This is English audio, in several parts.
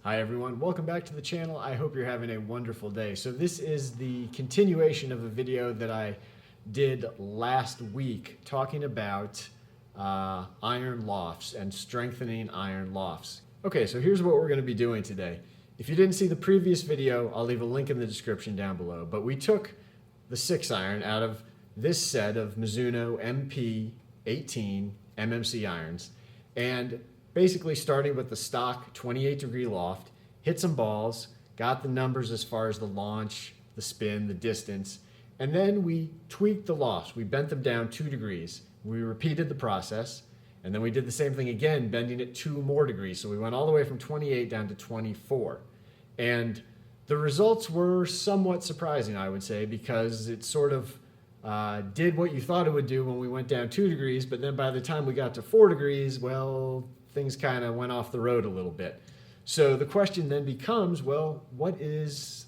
Hi everyone, welcome back to the channel. I hope you're having a wonderful day. So this is the continuation of a video that I did last week talking about iron lofts and strengthening iron lofts. Okay, so here's what we're going to be doing today. If you didn't see the previous video, I'll leave a link in the description down below. But we took the 6 iron out of this set of Mizuno MP18 MMC irons, and basically starting with the stock 28 degree loft, hit some balls, got the numbers as far as the launch, the spin, the distance, and then we tweaked the lofts. We bent them down 2 degrees. We repeated the process, and then we did the same thing again, bending it 2 more degrees. So we went all the way from 28 down to 24. And the results were somewhat surprising, I would say, because it sort of did what you thought it would do when we went down 2 degrees, but then by the time we got to 4 degrees, well, things kind of went off the road a little bit. So the question then becomes, well, what's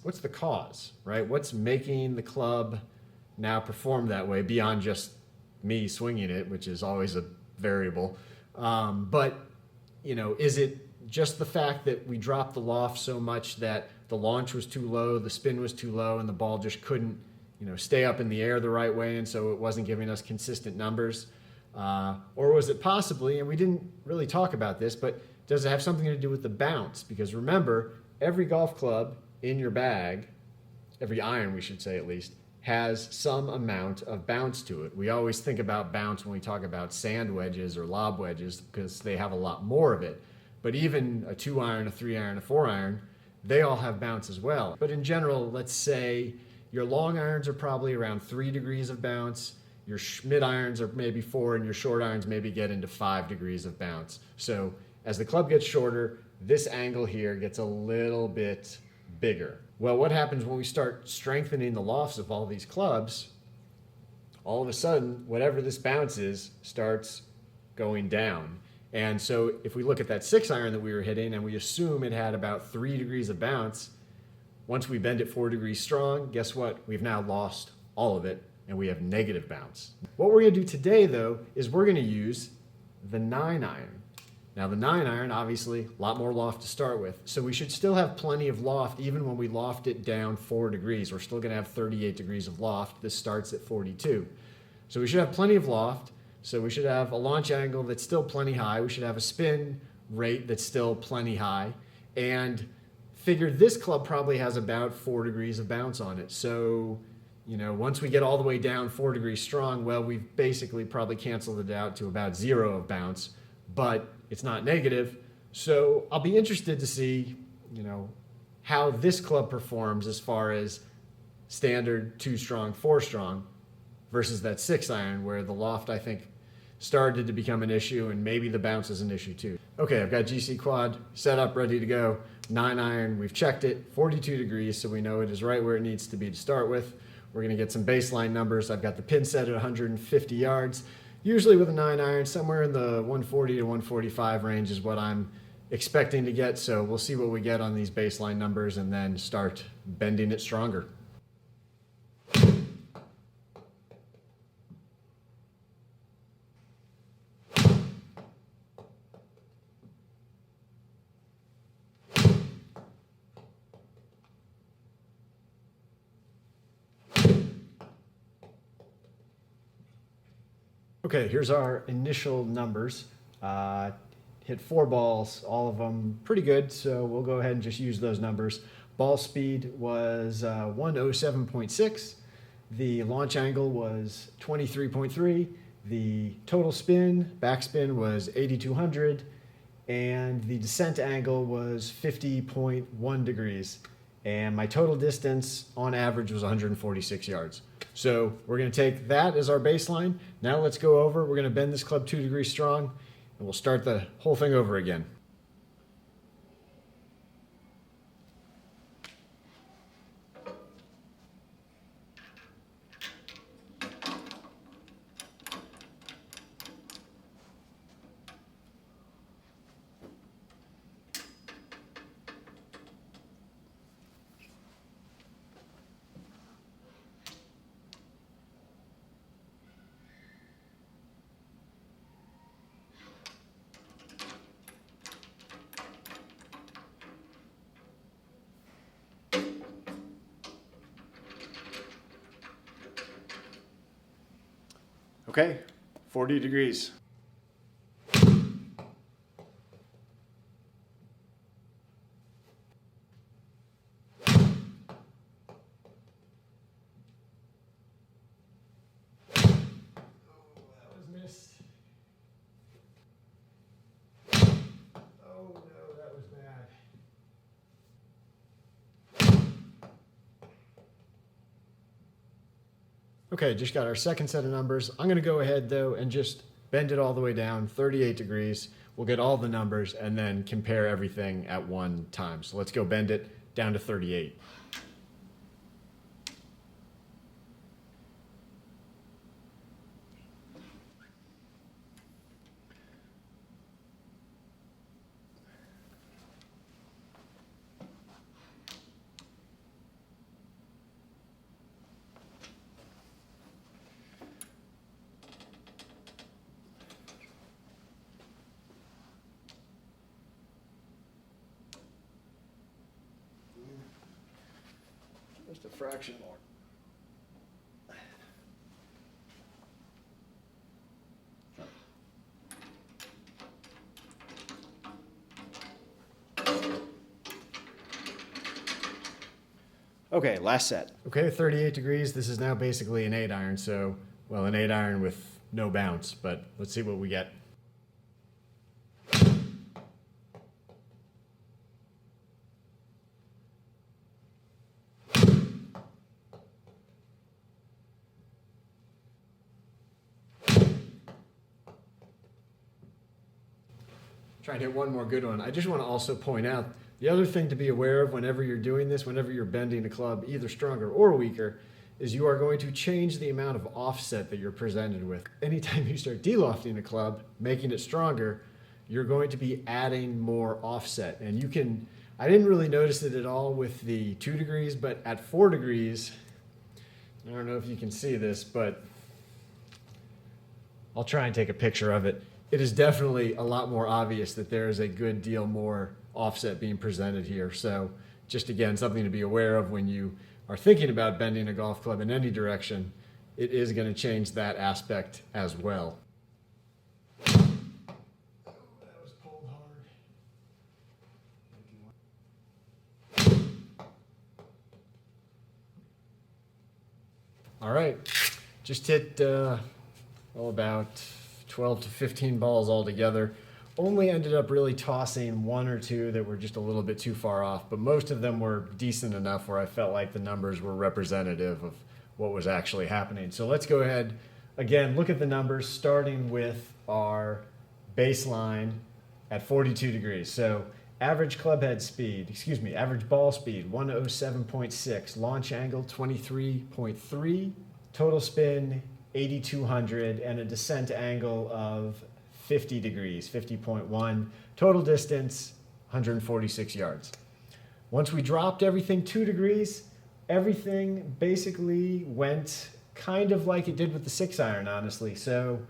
the cause, right? What's making the club now perform that way beyond just me swinging it, which is always a variable. But, you know, is it just the fact that we dropped the loft so much that the launch was too low, the spin was too low, and the ball just couldn't, you know, stay up in the air the right way, and so it wasn't giving us consistent numbers? Or was it possibly, and we didn't really talk about this, but does it have something to do with the bounce? Because remember, every golf club in your bag, every iron we should say at least, has some amount of bounce to it. We always think about bounce when we talk about sand wedges or lob wedges because they have a lot more of it. But even a 2 iron, a 3 iron, a 4 iron, they all have bounce as well. But in general, let's say your long irons are probably around 3 degrees of bounce, your mid irons are maybe 4, and your short irons maybe get into 5 degrees of bounce. So as the club gets shorter, this angle here gets a little bit bigger. Well, what happens when we start strengthening the lofts of all these clubs? All of a sudden, whatever this bounce is starts going down. And so if we look at that 6 iron that we were hitting and we assume it had about 3 degrees of bounce, once we bend it 4 degrees strong, guess what? We've now lost all of it, and we have negative bounce. What we're gonna do today though, is we're gonna use the 9 iron. Now the 9 iron, obviously, a lot more loft to start with. So we should still have plenty of loft even when we loft it down 4 degrees. We're still gonna have 38 degrees of loft. This starts at 42. So we should have plenty of loft. So we should have a launch angle that's still plenty high. We should have a spin rate that's still plenty high. And figure this club probably has about 4 degrees of bounce on it. So, you know, once we get all the way down 4 degrees strong, well, we've basically probably canceled it out to about 0 of bounce, but it's not negative. So I'll be interested to see, you know, how this club performs as far as standard 2 strong, 4 strong versus that 6 iron where the loft, I think, started to become an issue, and maybe the bounce is an issue too. Okay, I've got GC quad set up, ready to go. 9 iron, we've checked it, 42 degrees, so we know it is right where it needs to be to start with. We're gonna get some baseline numbers. I've got the pin set at 150 yards. Usually with a 9 iron, somewhere in the 140 to 145 range is what I'm expecting to get, so we'll see what we get on these baseline numbers and then start bending it stronger. Okay, here's our initial numbers. Hit 4 balls, all of them pretty good, so we'll go ahead and just use those numbers. Ball speed was 107.6. The launch angle was 23.3. The total spin, backspin, was 8,200. And the descent angle was 50.1 degrees. And my total distance on average was 146 yards. So we're gonna take that as our baseline. Now let's go over, we're gonna bend this club 2 degrees strong, and we'll start the whole thing over again. Okay, 40 degrees. Okay, just got our second set of numbers. I'm gonna go ahead though and just bend it all the way down, 38 degrees. We'll get all the numbers and then compare everything at one time. So let's go bend it down to 38. Just a fraction more. Okay, last set. Okay, 38 degrees. This is now basically an 8 iron, so, well, an 8 iron with no bounce, but let's see what we get. Try and hit one more good one. I just want to also point out the other thing to be aware of whenever you're doing this, whenever you're bending a club either stronger or weaker, is you are going to change the amount of offset that you're presented with. Anytime you start delofting a club, making it stronger, you're going to be adding more offset. And you can, I didn't really notice it at all with the 2 degrees, but at 4 degrees, I don't know if you can see this, but I'll try and take a picture of it. It is definitely a lot more obvious that there is a good deal more offset being presented here. So just again, something to be aware of when you are thinking about bending a golf club in any direction. It is going to change that aspect as well. Oh, that was pulled hard. All right, just hit about 12 to 15 balls altogether. Only ended up really tossing 1 or 2 that were just a little bit too far off, but most of them were decent enough where I felt like the numbers were representative of what was actually happening. So let's go ahead, again, look at the numbers, starting with our baseline at 42 degrees. So average clubhead speed, average ball speed, 107.6, launch angle, 23.3, total spin, 8,200, and a descent angle of 50 degrees, 50.1. Total distance, 146 yards. Once we dropped everything 2 degrees, everything basically went kind of like it did with the 6 iron, honestly. So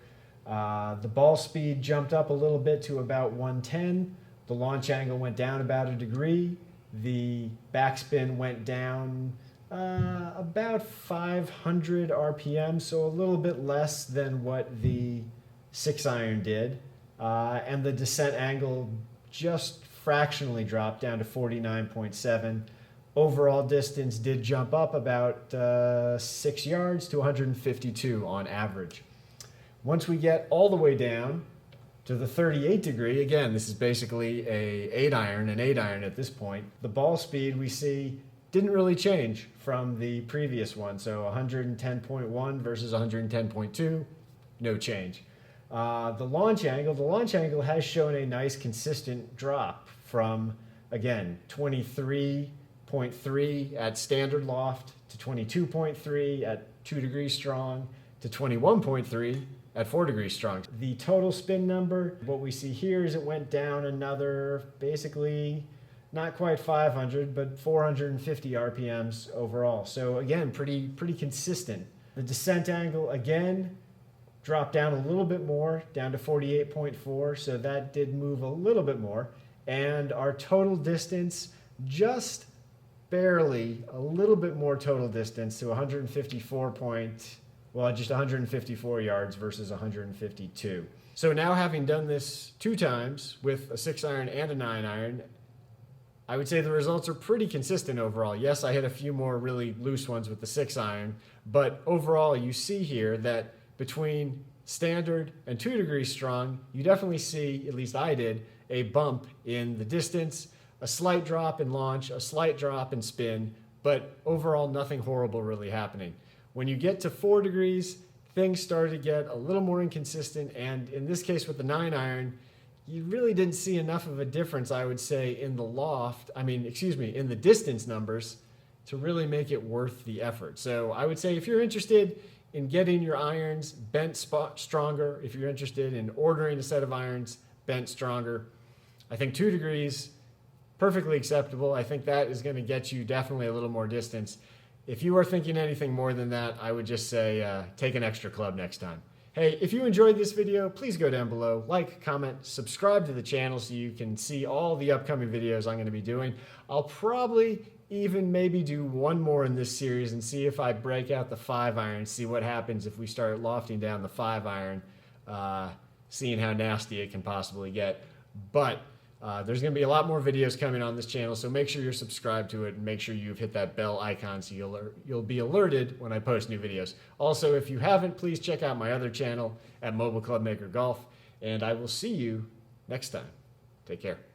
the ball speed jumped up a little bit to about 110. The launch angle went down about 1 degree. The backspin went down about 500 RPM, so a little bit less than what the 6 iron did. And the descent angle just fractionally dropped down to 49.7. Overall distance did jump up about 6 yards to 152 on average. Once we get all the way down to the 38 degree, again, this is basically an 8 iron at this point. The ball speed we see didn't really change from the previous one. So 110.1 versus 110.2, no change. The launch angle has shown a nice consistent drop from, again, 23.3 at standard loft to 22.3 at 2 degrees strong to 21.3 at 4 degrees strong. The total spin number, what we see here is it went down another, basically, not quite 500, but 450 RPMs overall. So again, pretty consistent. The descent angle, again, dropped down a little bit more, down to 48.4, so that did move a little bit more. And our total distance, just barely, a little bit more total distance to 154.1 well, just 154 yards versus 152. So now, having done this 2 times with a 6-iron and a 9-iron, I would say the results are pretty consistent overall. Yes, I hit a few more really loose ones with the 6-iron, but overall you see here that between standard and 2 degrees strong, you definitely see, at least I did, a bump in the distance, a slight drop in launch, a slight drop in spin, but overall nothing horrible really happening. When you get to 4 degrees, things started to get a little more inconsistent, and in this case with the 9-iron, you really didn't see enough of a difference, I would say, in in the distance numbers to really make it worth the effort. So I would say if you're interested in getting your irons bent stronger, if you're interested in ordering a set of irons bent stronger, I think 2 degrees, perfectly acceptable. I think that is going to get you definitely a little more distance. If you are thinking anything more than that, I would just say take an extra club next time. Hey, if you enjoyed this video, please go down below, like, comment, subscribe to the channel so you can see all the upcoming videos I'm going to be doing. I'll probably even maybe do one more in this series and see if I break out the 5-iron, see what happens if we start lofting down the 5-iron, seeing how nasty it can possibly get. But there's going to be a lot more videos coming on this channel, so make sure you're subscribed to it and make sure you've hit that bell icon so you'll be alerted when I post new videos. Also, if you haven't, please check out my other channel at Mobile Club Maker Golf, and I will see you next time. Take care.